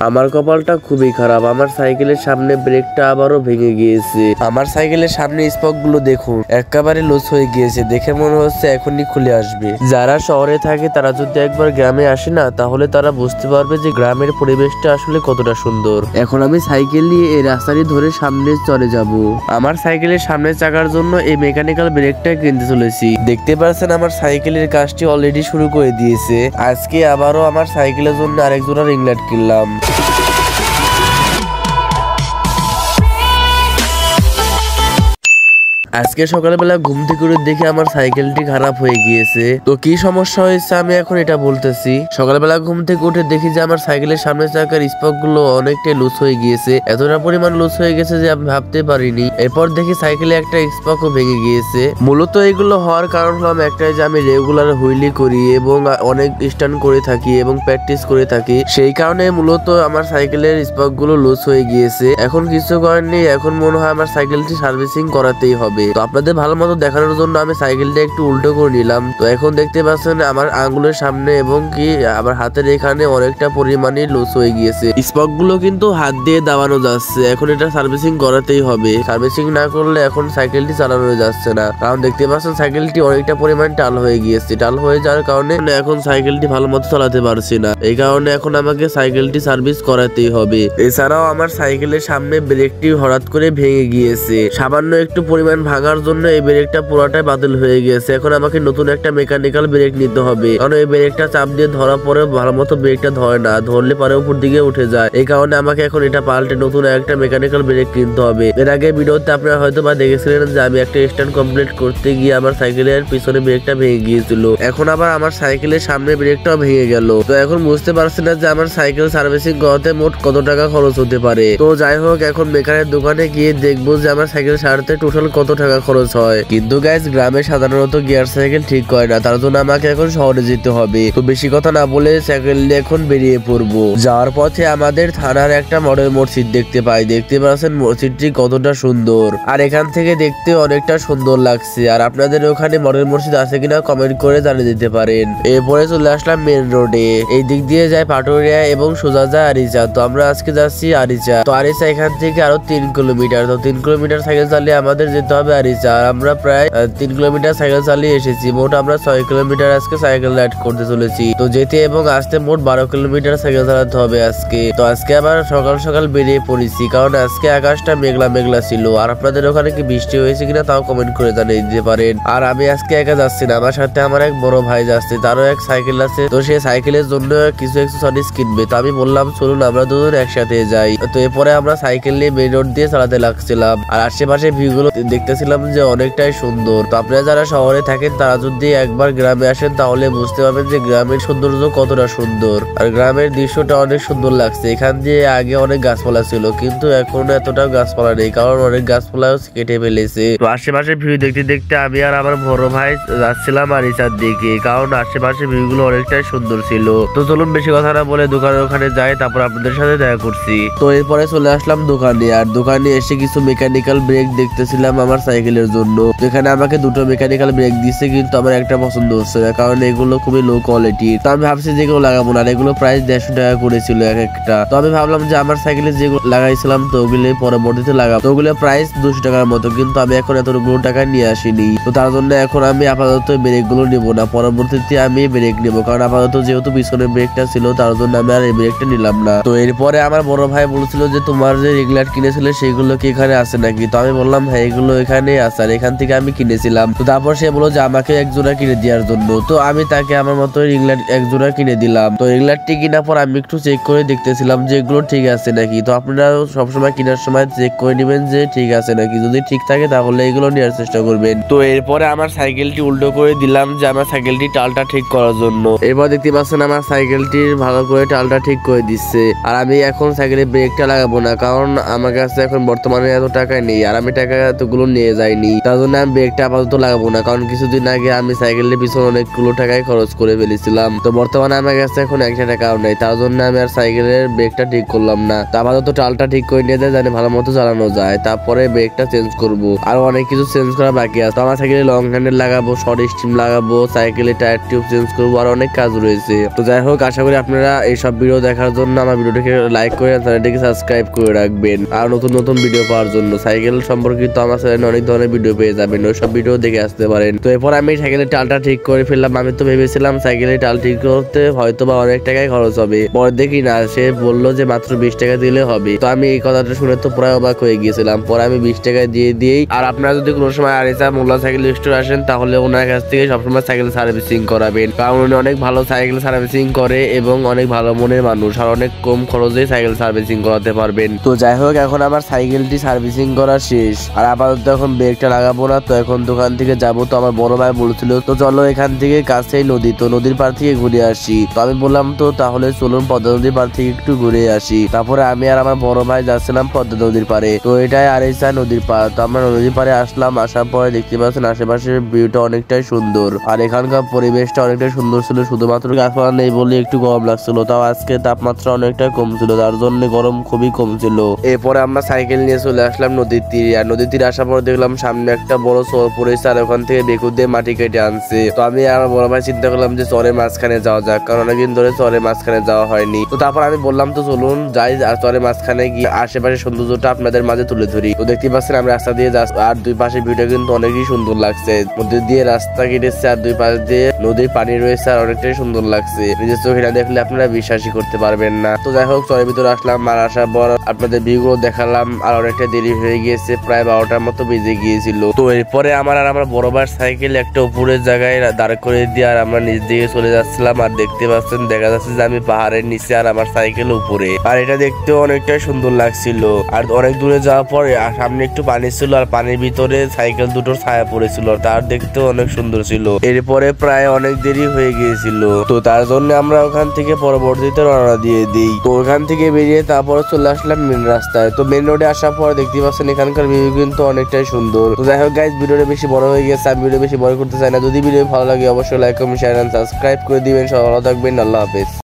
আমার কপালটা খুবই খারাপ, আমার সাইকেলের সামনে ব্রেকটা আবারও ভেঙে গিয়েছে। আমার সাইকেলের সামনে স্পক গুলো দেখুন একেবারে লুজ হয়ে গিয়েছে, দেখে মনে হচ্ছে এখনই খুলে আসবে। যারা শহরে থাকে তারা যদি একবার গ্রামে আসে না তাহলে তারা বুঝতে পারবে যে গ্রামের পরিবেশটা আসলে কতটা সুন্দর। এখন আমি সাইকেল নিয়ে এই রাস্তাটি ধরে সামনে চলে যাব। আমার সাইকেলের সামনের চাকার জন্য এই মেকানিক্যাল ব্রেকটা কিনতে চলেছি। দেখতে পাচ্ছেন আমার সাইকেলের কাজটি অলরেডি শুরু করে দিয়েছে। আজকে আবারও আমার সাইকেলের জন্য আরেক জোড়া রিং লাইট কিনলাম। আজকে সকালবেলা ঘুম থেকে উঠে দেখি আমার সাইকেলটি খারাপ হয়ে গিয়েছে। তো কি সমস্যা হয়েছে আমি এখন এটা বলতেছি। সকালবেলা ঘুম থেকে উঠে দেখি যে আমার সাইকেলের সামনের চাকার স্পক গুলো অনেকটাই লুজ হয়ে গিয়েছে, এতটা পরিমাণ লুজ হয়ে গেছে যে আমি ভাবতে পারিনি। এরপর দেখি সাইকেলে একটা স্পকও ভেঙে গিয়েছে। মূলত এগুলো হওয়ার কারণ হলো একটাই যে আমি রেগুলার হুইলি করি এবং অনেক স্টান্ট করে থাকি এবং প্র্যাকটিস করে থাকি, সেই কারণে মূলত আমার সাইকেলের স্পক গুলো লুজ হয়ে গিয়েছে। এখন কিছু করার নেই, এখন মনে হয় আমার সাইকেলটি সার্ভিসিং করাতেই হবে। তো আপনাদের ভালো মতো দেখানোর জন্য আমি সাইকেলটা একটু উল্টো করে নিলাম। তো এখন দেখতে পাচ্ছেন আমার আঙ্গুলের সামনে এবং কি আমার হাতের এখানে অনেকটা পরিমাণে লুজ হয়ে গিয়েছে। স্পক গুলো কিন্তু হাত দিয়ে দাবানো যাচ্ছে, এখন এটা সার্ভিসিং করাতেই হবে। সার্ভিসিং না করলে এখন সাইকেলটি চালানো যাচ্ছে না, কারণ দেখতে পাচ্ছেন সাইকেলটি অনেকটা পরিমাণ টাল হয়ে গিয়েছে। টাল হয়ে যাওয়ার কারণে এখন সাইকেলটি ভালো মতো চালাতে পারছি না, এই কারণে এখন আমাকে সাইকেলটি সার্ভিস করাতেই হবে। এছাড়াও আমার সাইকেলের সামনে ব্রেকটি হঠাৎ করে ভেঙে গিয়েছে, সামান্য একটু পরিমাণ ভাঙার জন্য এই ব্রেকটা পুরোটাই বাতিল হয়ে গিয়েছে। এখন আমাকে নতুন একটা মেকানিক্যাল ব্রেক নিতে হবে, কারণ এই ব্রেকটা চাপ দিয়ে ধরা পরে ভালো মতো ব্রেকটা ধরে না, ধরলে পরে উপর দিকে উঠে যায়। এই কারণে আমাকে এখন এটা পাল্টে নতুন একটা মেকানিক্যাল ব্রেক কিনতে হবে। এর আগে ভিডিওতে আপনারা হয়তো বা দেখেছিলেন যে আমি একটা স্ট্যান্ড কমপ্লিট করতে গিয়ে আমার সাইকেলের পিছনে ব্রেকটা ভেঙে গিয়েছিল, এখন আবার আমার সাইকেলের সামনে ব্রেকটাও ভেঙে গেল। তো এখন বুঝতে পারছি না যে আমার সাইকেল সার্ভিসিং করাতে মোট কত টাকা খরচ হতে পারে। তো যাই হোক এখন মেকারের দোকানে গিয়ে দেখবো যে আমার সাইকেল সারাতে টোটাল কত টাকা খরচ হয়। কিন্তু গাইস গ্রামে সাধারণত গিয়ার সাইকেল ঠিক করে না, তার জন্য আমাকে এখন শহরে যেতে হবে। তো বেশি কথা না বলে সাইকেল নিয়ে এখন বেরিয়ে পড়বো। যাওয়ার পথে আমাদের থানার একটা মডেল মসজিদ দেখতে পাই। দেখতে পাচ্ছেন মসজিদটি কতটা সুন্দর, আর এখান থেকে দেখতে অনেকটা সুন্দর লাগছে। আর আপনাদের ওখানে মডেল মসজিদ আছে কিনা কমেন্ট করে জানিয়ে দিতে পারেন। এরপরে চলে আসলাম মেন রোডে, এই দিক দিয়ে যায় পাটুরিয়া এবং সোজা যায় আরিচা। তো আমরা আজকে যাচ্ছি আরিচা। তো আরিচা এখান থেকে আরো 3 কিলোমিটার, তো 3 কিলোমিটার সাইকেল চালিয়ে আমাদের যেতে হবে আরিচা। আর আমরা প্রায় 3 কিলোমিটার সাইকেল চালিয়ে এসেছি, মোট আমরা 6 কিলোমিটার আজকে সাইকেল রাইড করতে চলেছি। তো যেতে এবং আসতে মোট 12 কিলোমিটার সাইকেল চালাতে হবে আজকে। তো আজকে আবার সকাল সকাল বেরিয়ে পড়েছি, কারণ আজকে আকাশটা মেঘলা মেঘলা ছিল। আর আপনাদের ওখানে কি বৃষ্টি হয়েছে কিনা তাও কমেন্ট করে জানিয়ে দিতে পারেন। আর আমি আজকে একা যাচ্ছি না, আমার সাথে আমার এক বড় ভাই যাচ্ছে, তারও এক সাইকেল আছে। তো সে সাইকেলের জন্য কিছু এক্সেসরিজ কিনবে। তো আমি বললাম চলুন আমরা দুজন একসাথে যাই। তো এরপরে আমরা সাইকেল নিয়ে মেইন রোড দিয়ে চালাতে লাগছিলাম, আর আশেপাশে ভিউ গুলো দেখতেছিলাম যে অনেকটাই সুন্দর। তো আপনারা যারা শহরে থাকেন তারা যদি একবার গ্রামে আসেন তাহলে বুঝতে পারবেন যে গ্রামের সৌন্দর্য কতটা সুন্দর। আর গ্রামের দৃশ্যটা অনেক সুন্দর লাগছে। এখান দিয়ে আগে অনেক গাছপালা ছিল, কিন্তু এখন এতটা গাছপালা নেই, কারণ অনেক গাছপালাও কেটে ফেলেছে। তো আশেপাশে ভিউ দেখতে দেখতে আমি আর আমার বড় ভাই যাচ্ছিলাম আরিচার দিকে, কারণ আশেপাশে ভিউ গুলো অনেকটাই সুন্দর ছিল। তো চলুন বেশি কথা না বলে দোকানের ওখানে যাই, তারপর আপনাদের সাথে দেখা করছি। তো এরপরে চলে আসলাম দোকানে, আর দোকানে এসে কিছু মেকানিক্যাল ব্রেক দেখতেছিলাম আমার সাইকেলের জন্য। এখানে আমাকে দুটো মেকানিক্যাল ব্রেক দিচ্ছে, কিন্তু আমার একটা পছন্দ হচ্ছে না, কারণ এগুলো খুবই লো কোয়ালিটির। তো আমি ভাবছি যেগুলো লাগাবো না, এগুলো প্রাইস 150 টাকা করেছিল এক একটা। তো আমি ভাবলাম যে আমার সাইকেলে যেগুলো লাগাইছিলাম তো ওগুলো পরবর্তীতে লাগাবো। তো ওগুলো প্রাইস 200 টাকার মতো, কিন্তু আমি এখন এতগুলো টাকা নিয়ে আসিনি। তো তার জন্য এখন আমি আপাতত ব্রেক গুলো নিবো না, পরবর্তীতে আমি ব্রেক নিবো, কারণ আপাতত যেহেতু পিছনে ব্রেকটা ছিল তার জন্য আমি আর এই ব্রেকটা নিলাম না। তো এরপরে আমার বড় ভাই বলছিল যে তোমার যে রিং লাইট কিনেছিলে সেগুলো কি এখানে আছে নাকি? তো আমি বললাম হ্যাঁ এগুলো এখানে আছে, আর এখান থেকে আমি কিনেছিলাম। তো তারপর সে বললো যে আমাকে এক জোড়া কিনে দেওয়ার জন্য। তো আমি তাকে আমার মতো রিং লাইট এক জোড়া কিনে দিলাম। তো রিং লাইটটি কেনার পর আমি একটু চেক করে দেখতেছিলাম যে এগুলো ঠিক আছে নাকি। তো আপনারা সবসময় কেনার সময় চেক করে নেবেন যে ঠিক আছে নাকি, যদি ঠিক থাকে তাহলে এগুলো নেওয়ার চেষ্টা করবেন। তো এরপরে আমার সাইকেলটি উল্টো করে দিলাম যে আমার সাইকেলটি টালটা ঠিক করার জন্য। এরপর দেখতে পাচ্ছেন আমার সাইকেলটির ভালো করে টালটা ঠিক করে দিচ্ছে। আর আমি এখন সাইকেলের ব্রেকটা লাগাবো না, কারণ আমার কাছে এখন বর্তমানে এত টাকা নেই, আর আমি টাকা এতগুলো নিয়ে পেয়ে যায়নি, তার জন্য আমি ব্রেকটা আপাতত লাগাবো না, কারণ কিছুদিন আগে আমি সাইকেলের পিছনে অনেকগুলো টাকায় খরচ করে ফেলেছিলাম। তো বর্তমানে আমার কাছে এখন 1 টাকাও নেই, তার জন্য আমি আর সাইকেলের ব্রেকটা ঠিক করলাম না। তো আপাতত টালটা ঠিক করে নিয়ে যায় জানি ভালো মতো চালানো যায়, তারপরে ব্রেকটা চেঞ্জ করব। আর অনেক কিছু চেঞ্জ করা বাকি আছে। তো আমার সাইকেলে লং হ্যান্ডেল লাগাবো, শর্ট স্টিম লাগাবো, সাইকেলে টায়ার টিউব চেঞ্জ করবো, আর অনেক কাজ রয়েছে। তো যাই হোক, আশা করি আপনারা এইসব ভিডিও দেখার জন্য আমার ভিডিওটিকে লাইক করে চ্যানেলটিকে সাবস্ক্রাইব করে রাখবেন। আর নতুন নতুন ভিডিও পাওয়ার জন্য সাইকেল সম্পর্কিত আমার চ্যানেলে অনেক ধরনের ভিডিও পেয়ে যাবেন, ওইসব ভিডিও দেখে আসতে পারেন। তো এরপর আমি সাইকেলের টালটা ঠিক করে ফেললাম। আমি তো ভেবেছিলাম সাইকেলের টাল ঠিক করতে হয়তো বা অনেক টাকাই খরচ হবে, পরে দেখি না, সে বললো যে মাত্র 20 টাকা দিলে হবে। তো আমি এই কথাটা শুনে তো প্রায় অবাক হয়ে গিয়েছিলাম। পরে আমি 20 টাকা দিয়ে দিয়েই, আর আপনারা যদি কোনো সময় আরিসা মোল্লা সাইকেল স্টোর আসেন তাহলে ওনার কাছ থেকে সবসময় সাইকেল সার্ভিসিং করাবেন, কারণ উনি অনেক ভালো সাইকেল সার্ভিসিং করে এবং অনেক ভালো মনের মানুষ, আর অনেক কম খরচে সাইকেল সার্ভিসিং করাতে পারবেন। তো যাই হোক, এখন আমার সাইকেলটি সার্ভিসিং করা শেষ, আর আপাতত এখন ব্রেকটা লাগাবো না। তো এখন দোকান থেকে যাবো। তো আমার বড় ভাই বলছিল তো চলো এখান থেকে কাছেই নদী, তো নদীর পার থেকে ঘুরে আসি। তো আমি বললাম তো তাহলে চলুন পদ্মা নদীর পার থেকে একটু ঘুরে আসি। তারপরে আমি আর আমার বড় ভাই যাচ্ছিলাম পদ্মা নদীর পারে। তো এটাই আরিসা নদীর পার। তো আমরা নদীর পারে আসলাম, আসার পরে দেখতে পাচ্ছেন আশেপাশের ভিউটা অনেকটাই সুন্দর, আর এখানকার পরিবেশটা অনেকটাই সুন্দর ছিল। শুধুমাত্র গাছপালা নেই বলে একটু গরম লাগছিল, তাও আজকে তাপমাত্রা অনেকটাই কম ছিল, তার জন্য গরম খুবই কম ছিল। এরপরে আমরা সাইকেল নিয়ে চলে আসলাম নদীর তীরে, আর নদীর তীরে আসার পর দেখলাম সামনে একটা বড় চর পড়েছে, আর ওখান থেকে বেকু দিয়ে মাটি কেটে আনছে। তো আমি আর বড় ভাই চিন্তা করলাম যে চরের মাঝখানে যাওয়া যাক, কারণ অনেকদিন ধরে চরের মাঝখানে যাওয়া হয়নি। তো তারপর আমি বললাম তো চলুন যাই, আর চরের মাঝখানে গিয়ে আশেপাশে সৌন্দর্যটা আপনাদের মাঝে তুলে ধরি। তো দেখতে পাচ্ছেন আমি রাস্তা দিয়ে যাচ্ছি, আর দুই পাশে ভিউটা কিন্তু অনেকই সুন্দর লাগছে। মধ্যে দিয়ে রাস্তা কেটেছে, আর দুই পাশ দিয়ে নদীর পানি রয়েছে, আর অনেকটাই সুন্দর লাগছে। নিজের চোখে না দেখলে আপনারা বিশ্বাসই করতে পারবেন না। তো যাই হোক, চরের ভিতরে আসলাম, আর আসার পর আপনাদের ভিউ গুলো দেখালাম, আর অনেকটা দেরি হয়ে গিয়েছে, প্রায় 12টার মতো বেজে গিয়েছিল। তো এরপরে আমার আর আমার বড় ভাইয়ের সাইকেল একটা উপরের জায়গায় দাঁড় করে দিয়ে আর আমরা নিচ দিকে চলে যাচ্ছিলাম। আর দেখতে পাচ্ছেন দেখা যাচ্ছে যে আমি পাহাড়ের নিচে আর আমার সাইকেল উপরে, আর এটা দেখতেও অনেকটাই সুন্দর লাগছিল। আর অনেক দূরে যাওয়ার পরে সামনে একটু পানি ছিল, আর পানির ভিতরে সাইকেল দুটোর ছায়া পড়েছিল, তার দেখতেও অনেক সুন্দর ছিল। এরপরে প্রায় অনেক দেরি হয়ে গিয়েছিল, তো তার জন্য আমরা ওখান থেকে পরবর্তীতে রওনা দিয়ে দিই। তো ওখান থেকে বেরিয়ে তারপরে চলে আসলাম মেন রাস্তায়। তো মেন রোডে আসার পর দেখতে পাচ্ছেন এখানকার ভিউ কিন্তু অনেকটাই সুন্দর। তো যাই হোক গাইস, ভিডিওটা বেশি বড় হয়ে গেছে, আমি ভিডিও বেশি বড় করতে চাই না। যদি ভিডিও ভালো লাগে অবশ্যই like comment share and subscribe করে দিবেন। সবাই ভালো থাকবেন, আল্লাহ হাফেজ।